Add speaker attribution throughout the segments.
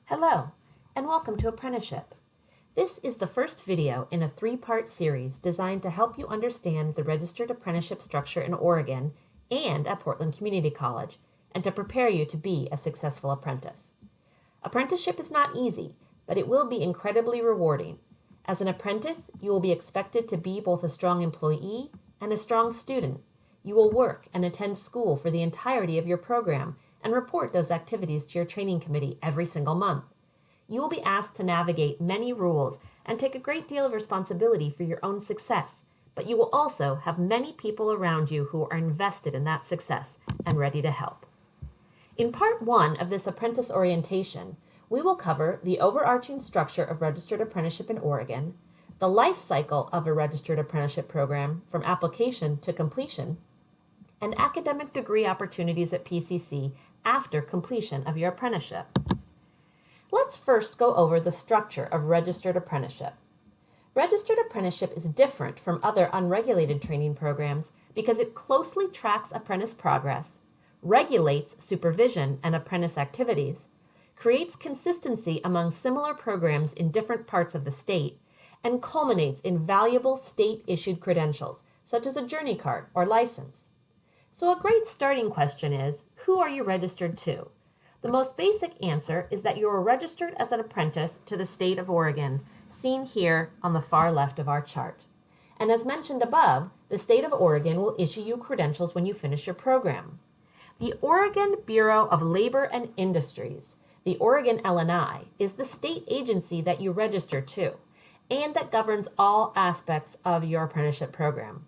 Speaker 1: Hello, and welcome to Apprenticeship. This is the first video in a three-part series designed to help you understand the registered apprenticeship structure in Oregon and at Portland Community College, and to prepare you to be a successful apprentice. Apprenticeship is not easy, but it will be incredibly rewarding. As an apprentice, you will be expected to be both a strong employee and a strong student. You will work and attend school for the entirety of your program and report those activities to your training committee every single month. You will be asked to navigate many rules and take a great deal of responsibility for your own success, but you will also have many people around you who are invested in that success and ready to help. In part one of this apprentice orientation, we will cover the overarching structure of registered apprenticeship in Oregon, the life cycle of a registered apprenticeship program from application to completion, and academic degree opportunities at PCC after completion of your apprenticeship. Let's first go over the structure of registered apprenticeship. Registered apprenticeship is different from other unregulated training programs because it closely tracks apprentice progress, regulates supervision and apprentice activities, creates consistency among similar programs in different parts of the state, and culminates in valuable state-issued credentials, such as a journey card or license. So a great starting question is, who are you registered to? The most basic answer is that you are registered as an apprentice to the state of Oregon, seen here on the far left of our chart. And as mentioned above, the state of Oregon will issue you credentials when you finish your program. The Oregon Bureau of Labor and Industries, the Oregon L&I, is the state agency that you register to, and that governs all aspects of your apprenticeship program.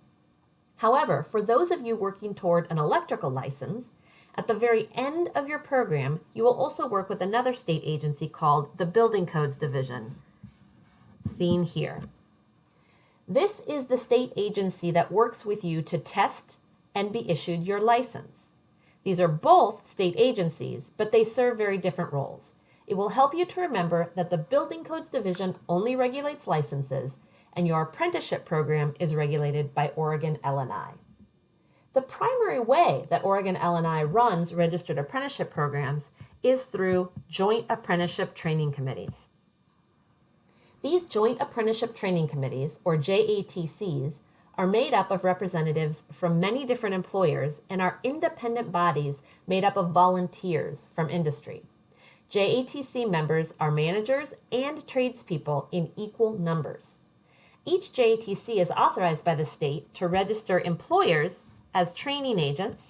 Speaker 1: However, for those of you working toward an electrical license, at the very end of your program, you will also work with another state agency called the Building Codes Division, seen here. This is the state agency that works with you to test and be issued your license. These are both state agencies, but they serve very different roles. It will help you to remember that the Building Codes Division only regulates licenses, and your apprenticeship program is regulated by Oregon L&I. The primary way that Oregon L&I runs registered apprenticeship programs is through Joint Apprenticeship Training Committees. These Joint Apprenticeship Training Committees, or JATCs, are made up of representatives from many different employers and are independent bodies made up of volunteers from industry. JATC members are managers and tradespeople in equal numbers. Each JATC is authorized by the state to register employers as training agents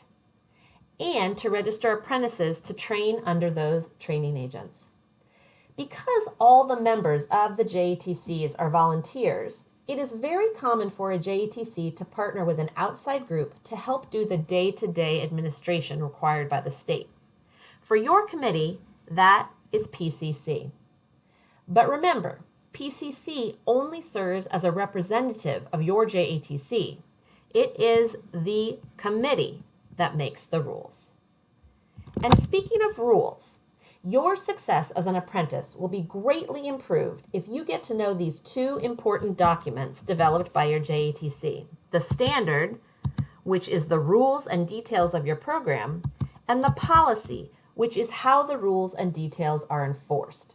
Speaker 1: and to register apprentices to train under those training agents. Because all the members of the JATCs are volunteers, it is very common for a JATC to partner with an outside group to help do the day-to-day administration required by the state. For your committee, that is PCC. But remember, PCC only serves as a representative of your JATC. It is the committee that makes the rules. And speaking of rules, your success as an apprentice will be greatly improved if you get to know these two important documents developed by your JATC. The standard, which is the rules and details of your program, and the policy, which is how the rules and details are enforced.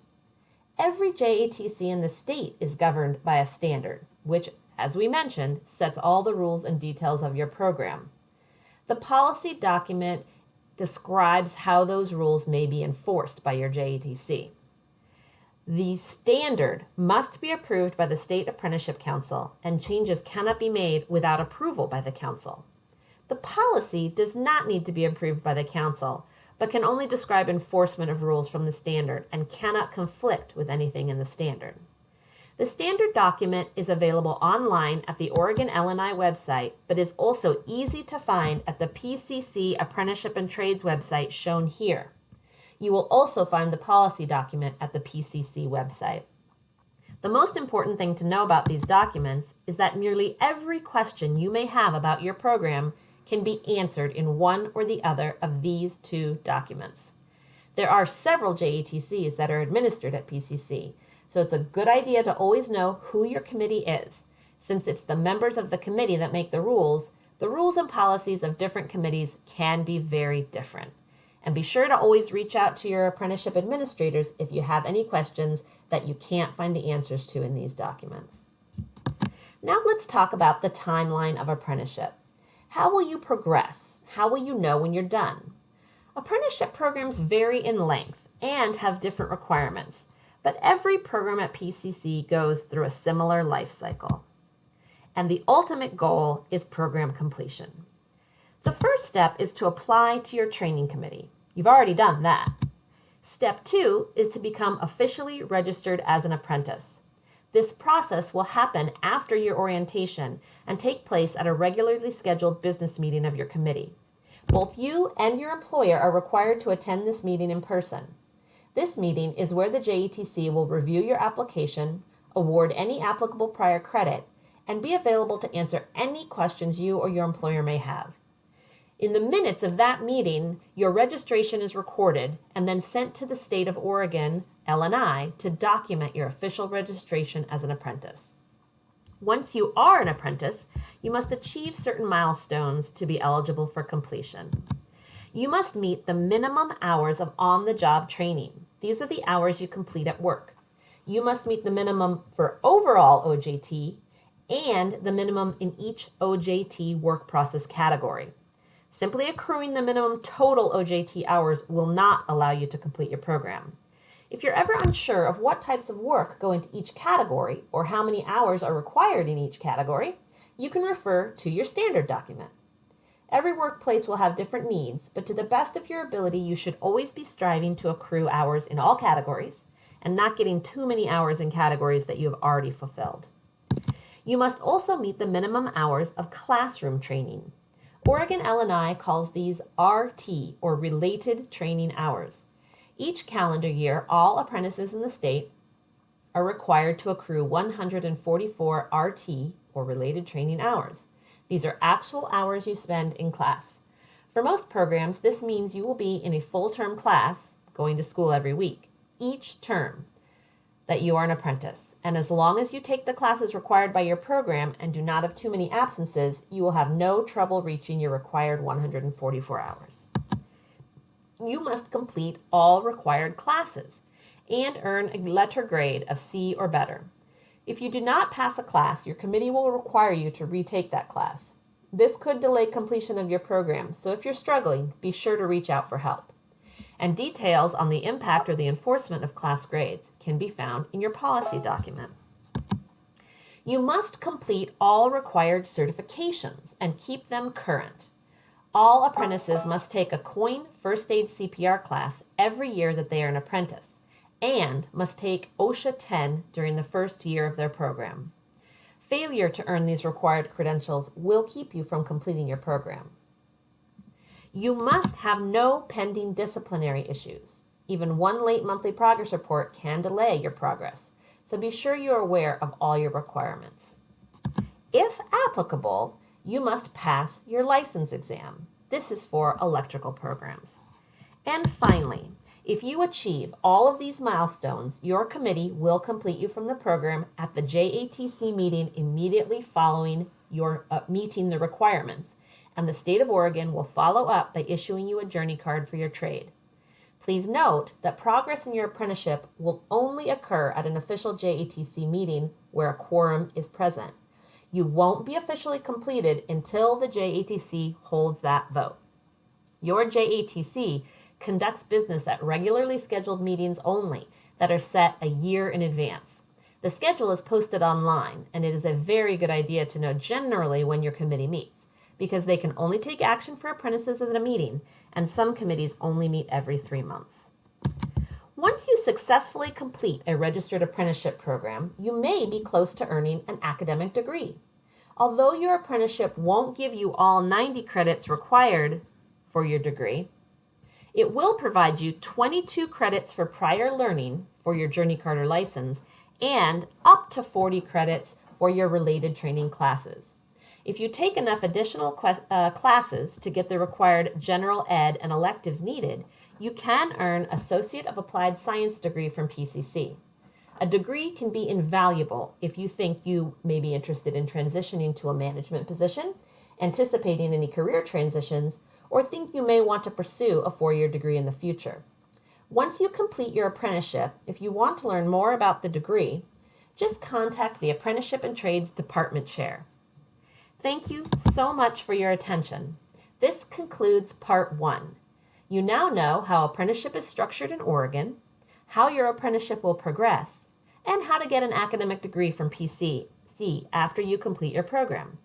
Speaker 1: Every JATC in the state is governed by a standard, which, as we mentioned, sets all the rules and details of your program. The policy document describes how those rules may be enforced by your JATC. The standard must be approved by the State Apprenticeship Council, and changes cannot be made without approval by the council. The policy does not need to be approved by the council, but can only describe enforcement of rules from the standard and cannot conflict with anything in the standard. The standard document is available online at the Oregon L&I website, but is also easy to find at the PCC Apprenticeship and Trades website shown here. You will also find the policy document at the PCC website. The most important thing to know about these documents is that nearly every question you may have about your program can be answered in one or the other of these two documents. There are several JATCs that are administered at PCC, so it's a good idea to always know who your committee is. Since it's the members of the committee that make the rules and policies of different committees can be very different. And be sure to always reach out to your apprenticeship administrators if you have any questions that you can't find the answers to in these documents. Now let's talk about the timeline of apprenticeship. How will you progress? How will you know when you're done? Apprenticeship programs vary in length and have different requirements, but every program at PCC goes through a similar life cycle. And the ultimate goal is program completion. The first step is to apply to your training committee. You've already done that. Step 2 is to become officially registered as an apprentice. This process will happen after your orientation and take place at a regularly scheduled business meeting of your committee. Both you and your employer are required to attend this meeting in person. This meeting is where the JETC will review your application, award any applicable prior credit, and be available to answer any questions you or your employer may have. In the minutes of that meeting, your registration is recorded and then sent to the state of Oregon, L&I, to document your official registration as an apprentice. Once you are an apprentice, you must achieve certain milestones to be eligible for completion. You must meet the minimum hours of on-the-job training. These are the hours you complete at work. You must meet the minimum for overall OJT and the minimum in each OJT work process category. Simply accruing the minimum total OJT hours will not allow you to complete your program. If you're ever unsure of what types of work go into each category or how many hours are required in each category, you can refer to your standard document. Every workplace will have different needs, but to the best of your ability, you should always be striving to accrue hours in all categories and not getting too many hours in categories that you have already fulfilled. You must also meet the minimum hours of classroom training. Oregon L&I calls these RT, or related training hours. Each calendar year, all apprentices in the state are required to accrue 144 RT, or related training hours. These are actual hours you spend in class. For most programs, this means you will be in a full-term class, going to school every week, each term that you are an apprentice. And as long as you take the classes required by your program and do not have too many absences, you will have no trouble reaching your required 144 hours. You must complete all required classes and earn a letter grade of C or better. If you do not pass a class, your committee will require you to retake that class. This could delay completion of your program, so if you're struggling, be sure to reach out for help. And details on the impact or the enforcement of class grades can be found in your policy document. You must complete all required certifications and keep them current. All apprentices must take a COIN First Aid CPR class every year that they are an apprentice, and must take OSHA 10 during the first year of their program. Failure to earn these required credentials will keep you from completing your program. You must have no pending disciplinary issues. Even one late monthly progress report can delay your progress, so be sure you are aware of all your requirements. If applicable, you must pass your license exam. This is for electrical programs. And finally, if you achieve all of these milestones, your committee will complete you from the program at the JATC meeting immediately following your meeting the requirements, and the state of Oregon will follow up by issuing you a journey card for your trade. Please note that progress in your apprenticeship will only occur at an official JATC meeting where a quorum is present. You won't be officially completed until the JATC holds that vote. Your JATC conducts business at regularly scheduled meetings only that are set a year in advance. The schedule is posted online, and it is a very good idea to know generally when your committee meets, because they can only take action for apprentices at a meeting, and some committees only meet every 3 months. Once you successfully complete a registered apprenticeship program, you may be close to earning an academic degree. Although your apprenticeship won't give you all 90 credits required for your degree, it will provide you 22 credits for prior learning for your journey card or license and up to 40 credits for your related training classes. If you take enough additional classes to get the required general ed and electives needed, you can earn Associate of Applied Science degree from PCC. A degree can be invaluable if you think you may be interested in transitioning to a management position, anticipating any career transitions, or think you may want to pursue a 4-year degree in the future. Once you complete your apprenticeship, if you want to learn more about the degree, just contact the Apprenticeship and Trades Department Chair. Thank you so much for your attention. This concludes Part 1. You now know how apprenticeship is structured in Oregon, how your apprenticeship will progress, and how to get an academic degree from PCC after you complete your program.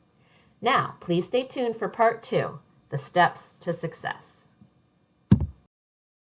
Speaker 1: Now, please stay tuned for Part 2, the steps to success.